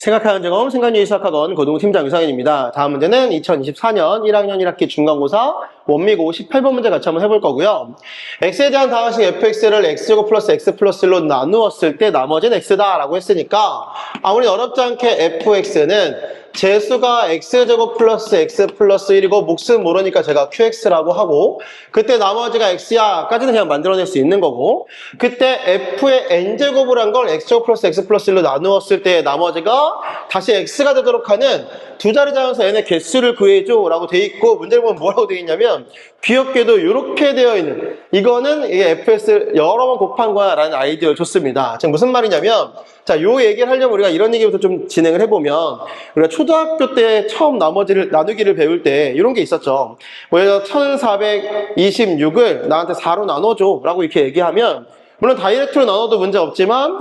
생각하는 점검 생각유의수학학원 고등팀장 유상현입니다. 다음 문제는 2024년 1학년 1학기 중간고사 원미고 18번 문제 같이 한번 해볼 거고요. x에 대한 다항식 fx를 x제곱 플러스 x 플러스 1로 나누었을 때 나머지는 x다 라고 했으니까 우리 어렵지 않게 fx는 재수가 x제곱 플러스 x 플러스 1이고 몫은 모르니까 제가 qx라고 하고 그때 나머지가 x야 까지는 그냥 만들어낼 수 있는 거고 그때 f의 n제곱을 한 걸 x제곱 플러스 x 플러스 1로 나누었을 때 나머지가 다시 x가 되도록 하는 두 자리 자연수 n의 개수를 구해줘 라고 돼 있고 문제를 보면 뭐라고 돼 있냐면 귀엽게도 이렇게 되어 있는 이거는 이게 fx를 여러 번 곱한 거야 라는 아이디어를 줬습니다. 지금 무슨 말이냐면 자, 요 얘기를 하려면 우리가 이런 얘기부터 좀 진행을 해보면 우리가 초등학교 때 처음 나누기를 배울 때 이런 게 있었죠. 뭐 예를 들어 1426을 나한테 4로 나눠줘 라고 이렇게 얘기하면 물론 다이렉트로 나눠도 문제 없지만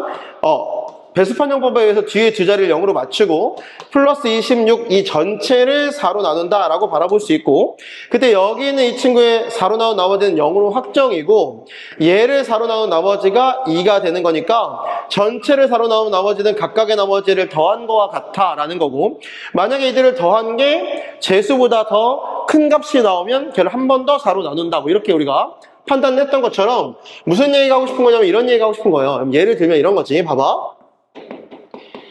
배수판 형법에 의해서 뒤에 두 자리를 0으로 맞추고 플러스 26 이 전체를 4로 나눈다 라고 바라볼 수 있고 그때 여기 있는 이 친구의 4로 나눈 나머지는 0으로 확정이고 얘를 4로 나눈 나머지가 2가 되는 거니까 전체를 4로 나눈 나머지는 각각의 나머지를 더한 거와 같아 라는 거고 만약에 이들을 더한 게 재수보다 더 큰 값이 나오면 걔를 한 번 더 4로 나눈다 뭐 이렇게 우리가 판단했던 것처럼 무슨 얘기가 하고 싶은 거냐면 이런 얘기가 하고 싶은 거예요. 예를 들면 이런 거지. 봐봐.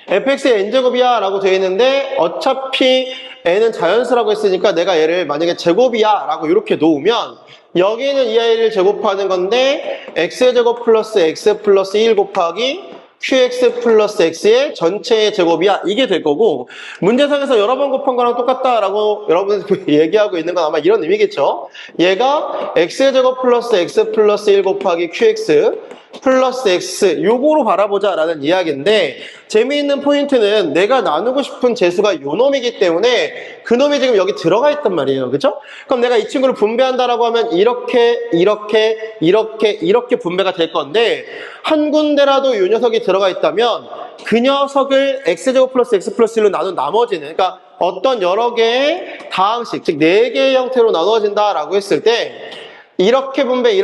fx의 n제곱이야 라고 되어 있는데 어차피 n은 자연수라고 했으니까 내가 얘를 만약에 제곱이야 라고 이렇게 놓으면 여기는 이 아이를 제곱하는 건데 x제곱 플러스 x 플러스 1 곱하기 qx 플러스 x의 전체의 제곱이야 이게 될 거고 문제상에서 여러 번 곱한 거랑 똑같다라고 여러분들 얘기하고 있는 건 아마 이런 의미겠죠. 얘가 x제곱 플러스 x 플러스 1 곱하기 qx 플러스 x 요거로 바라보자 라는 이야기인데 재미있는 포인트는 내가 나누고 싶은 재수가 요 놈이기 때문에 그 놈이 지금 여기 들어가 있단 말이에요. 그죠? 그럼 내가 이 친구를 분배한다라고 하면 이렇게 분배가 될 건데 한 군데라도 요 녀석이 들어가 있다면 그 녀석을 x제곱 플러스 x 플러스 1로 나눈 나머지는 그러니까 어떤 여러 개의 다항식 즉 4개의 형태로 나눠진다라고 했을 때 이렇게 분배된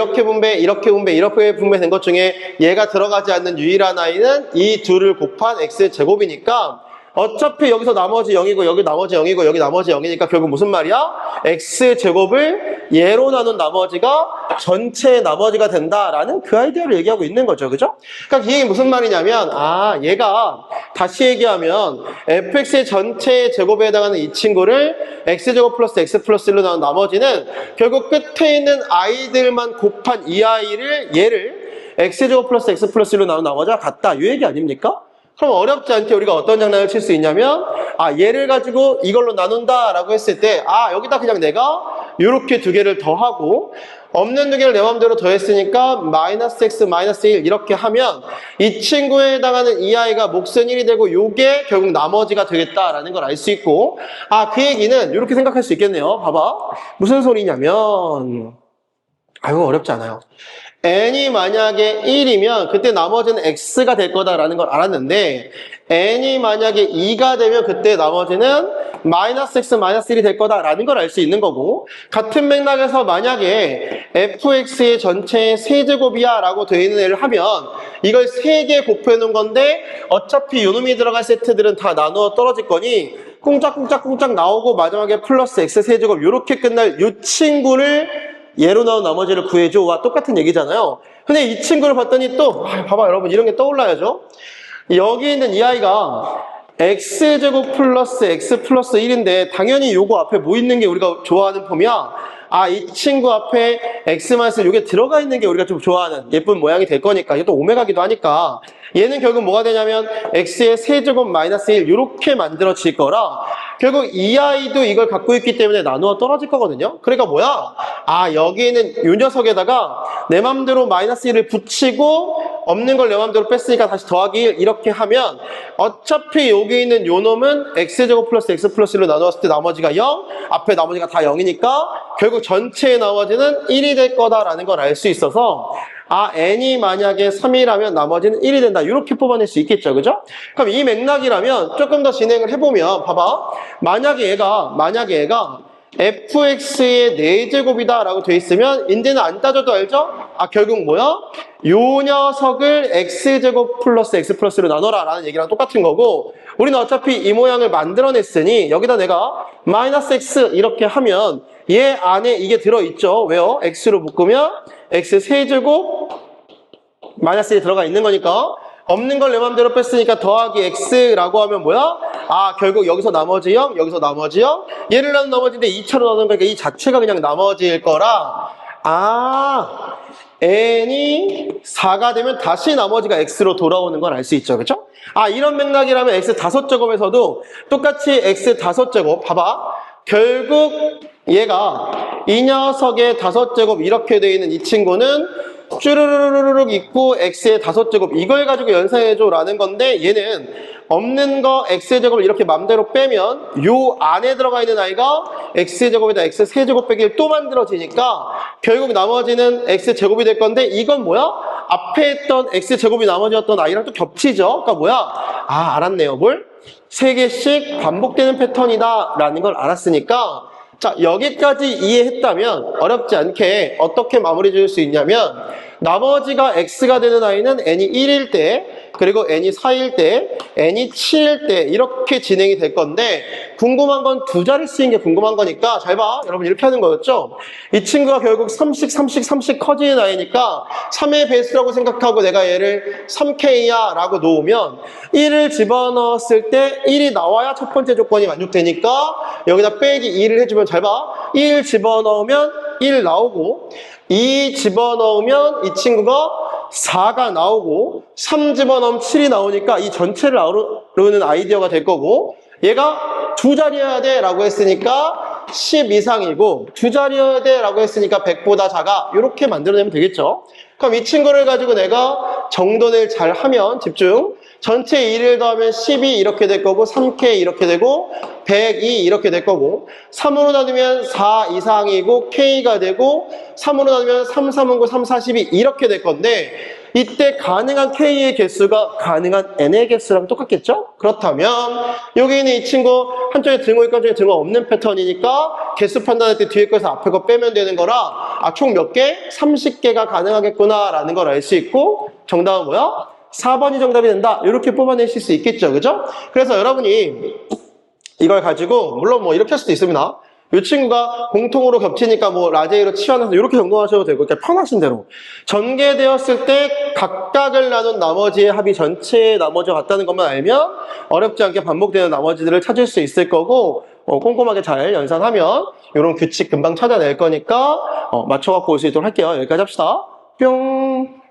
것 중에 얘가 들어가지 않는 유일한 아이는 이 둘을 곱한 x제곱이니까 어차피 여기서 나머지 0이고 여기 나머지 0이고 여기 나머지 0이니까 결국 무슨 말이야? x제곱을 얘로 나눈 나머지가 전체의 나머지가 된다라는 그 아이디어를 얘기하고 있는 거죠. 그죠? 그러니까 이 얘기 무슨 말이냐면 얘가 다시 얘기하면 fx의 전체의 제곱에 해당하는 이 친구를 x제곱 플러스 x 플러스 1로 나눈 나머지는 결국 끝에 있는 아이들만 곱한 이 아이를 얘를 x제곱 플러스 x 플러스 1로 나눈 나머지가 같다. 이 얘기 아닙니까? 그럼 어렵지 않게 우리가 어떤 장난을 칠 수 있냐면 얘를 가지고 이걸로 나눈다 라고 했을 때 여기다 그냥 내가 이렇게 두 개를 더하고 없는 두 개를 내 마음대로 더했으니까 마이너스 x 마이너스 1 이렇게 하면 이 친구에 해당하는 이 아이가 몫은 1이 되고 요게 결국 나머지가 되겠다라는 걸 알 수 있고 그 얘기는 이렇게 생각할 수 있겠네요. 봐봐 무슨 소리냐면 이거 어렵지 않아요. n이 만약에 1이면 그때 나머지는 x가 될 거다라는 걸 알았는데 n이 만약에 2가 되면 그때 나머지는 마이너스 x 마이너스 1이 될 거다라는 걸 알 수 있는 거고 같은 맥락에서 만약에 fx의 전체의 세제곱이야 라고 되어 있는 애를 하면 이걸 3개 곱해 놓은 건데 어차피 요놈이 들어갈 세트들은 다 나누어 떨어질 거니 꿍짝꿍짝꿍짝 나오고 마지막에 플러스 x 세제곱 이렇게 끝날 이 친구를 얘로 나온 나머지를 구해줘와 똑같은 얘기잖아요. 근데 이 친구를 봤더니 또 봐봐 여러분 이런 게 떠올라야죠. 여기 있는 이 아이가 x제곱 플러스 x 플러스 1인데 당연히 요거 앞에 뭐 있는 게 우리가 좋아하는 폼이야. 이 친구 앞에 x-1 요게 들어가 있는 게 우리가 좀 좋아하는 예쁜 모양이 될 거니까 이게 또 오메가기도 하니까 얘는 결국 뭐가 되냐면 x의 세제곱 마이너스 1 이렇게 만들어질 거라 결국 이 아이도 이걸 갖고 있기 때문에 나누어 떨어질 거거든요. 그러니까 뭐야? 여기 있는 이 녀석에다가 내 맘대로 마이너스 1을 붙이고 없는 걸 내 맘대로 뺐으니까 다시 더하기 1 이렇게 하면 어차피 여기 있는 요 놈은 x제곱 플러스 x 플러스 1로 나누었을 때 나머지가 0 앞에 나머지가 다 0이니까 결국 전체의 나머지는 1이 될 거다라는 걸 알 수 있어서 n이 만약에 3이라면 나머지는 1이 된다. 이렇게 뽑아낼 수 있겠죠. 그죠? 그럼 이 맥락이라면 조금 더 진행을 해보면 봐봐. 만약에 얘가 fx의 4제곱이다 라고 돼 있으면 이제는 안 따져도 알죠? 아 결국 뭐야? 요 녀석을 x제곱 플러스 x 플러스로 나눠라 라는 얘기랑 똑같은 거고 우리는 어차피 이 모양을 만들어냈으니 여기다 내가 마이너스 x 이렇게 하면 얘 안에 이게 들어있죠. 왜요? x로 묶으면 x 세제곱 마이너스 1이 들어가 있는 거니까 없는 걸 내 맘대로 뺐으니까 더하기 x라고 하면 뭐야? 아 결국 여기서 나머지 0 여기서 나머지 0 얘를 나눈 나머지인데 2차로 나누는 거니까 이 자체가 그냥 나머지일 거라 아 n이 4가 되면 다시 나머지가 x로 돌아오는 걸 알 수 있죠. 그렇죠? 아 이런 맥락이라면 x 5제곱에서도 똑같이 x 5제곱 봐봐 결국 얘가 이 녀석의 5제곱 이렇게 돼 있는 이 친구는 쭈르르르륵 있고 x의 5제곱 이걸 가지고 연산해줘 라는 건데 얘는 없는 거 x제곱을 이렇게 맘대로 빼면 요 안에 들어가 있는 아이가 x제곱에다 x 세제곱 빼기를 또 만들어지니까 결국 나머지는 x제곱이 될 건데 이건 뭐야? 앞에 했던 x제곱이 나머지였던 아이랑 또 겹치죠. 그러니까 뭐야? 아 알았네요. 뭘? 3개씩 반복되는 패턴이다 라는 걸 알았으니까 자 여기까지 이해했다면 어렵지 않게 어떻게 마무리 지을 수 있냐면 나머지가 x가 되는 아이는 n이 1일 때 그리고 n이 4일 때 n이 7일 때 이렇게 진행이 될 건데 궁금한 건 두 자릿수인 게 궁금한 거니까 잘 봐. 여러분 이렇게 하는 거였죠. 이 친구가 결국 3씩 커지는 아이니까 3의 배수라고 생각하고 내가 얘를 3k야 라고 놓으면 1을 집어넣었을 때 1이 나와야 첫 번째 조건이 만족되니까 여기다 빼기 2를 해주면 잘 봐. 1 집어넣으면 1 나오고 2 집어넣으면 이 친구가 4가 나오고 3 집어넣으면 7이 나오니까 이 전체를 아우르는 아이디어가 될 거고 얘가 두 자리여야 돼 라고 했으니까 10 이상이고 두 자리여야 돼 라고 했으니까 100보다 작아 이렇게 만들어내면 되겠죠. 그럼 이 친구를 가지고 내가 정돈을 잘 하면 집중 전체 2를 더하면 12 이렇게 될 거고 3K 이렇게 되고 102 이렇게 될 거고 3으로 나누면 4 이상이고 K가 되고 3으로 나누면 3, 3은 9, 3, 4, 12 이렇게 될 건데 이때 가능한 K의 개수가 가능한 N의 개수랑 똑같겠죠? 그렇다면 여기 있는 이 친구 한쪽에 등호 있고 한쪽에 등호 없는 패턴이니까 개수 판단할 때 뒤에 거에서 앞에 거 빼면 되는 거라 아, 총 몇 개? 30개가 가능하겠구나 라는 걸 알 수 있고 정답은 뭐야? 4번이 정답이 된다. 이렇게 뽑아내실 수 있겠죠. 그죠? 그래서 여러분이 이걸 가지고 물론 뭐 이렇게 할 수도 있습니다. 이 친구가 공통으로 겹치니까 뭐 라제이로 치환해서 이렇게 정돈하셔도 되고 그러니까 편하신 대로 전개되었을 때 각각을 나눈 나머지의 합이 전체의 나머지와 같다는 것만 알면 어렵지 않게 반복되는 나머지들을 찾을 수 있을 거고 꼼꼼하게 잘 연산하면 이런 규칙 금방 찾아낼 거니까 맞춰갖고 올 수 있도록 할게요. 여기까지 합시다. 뿅.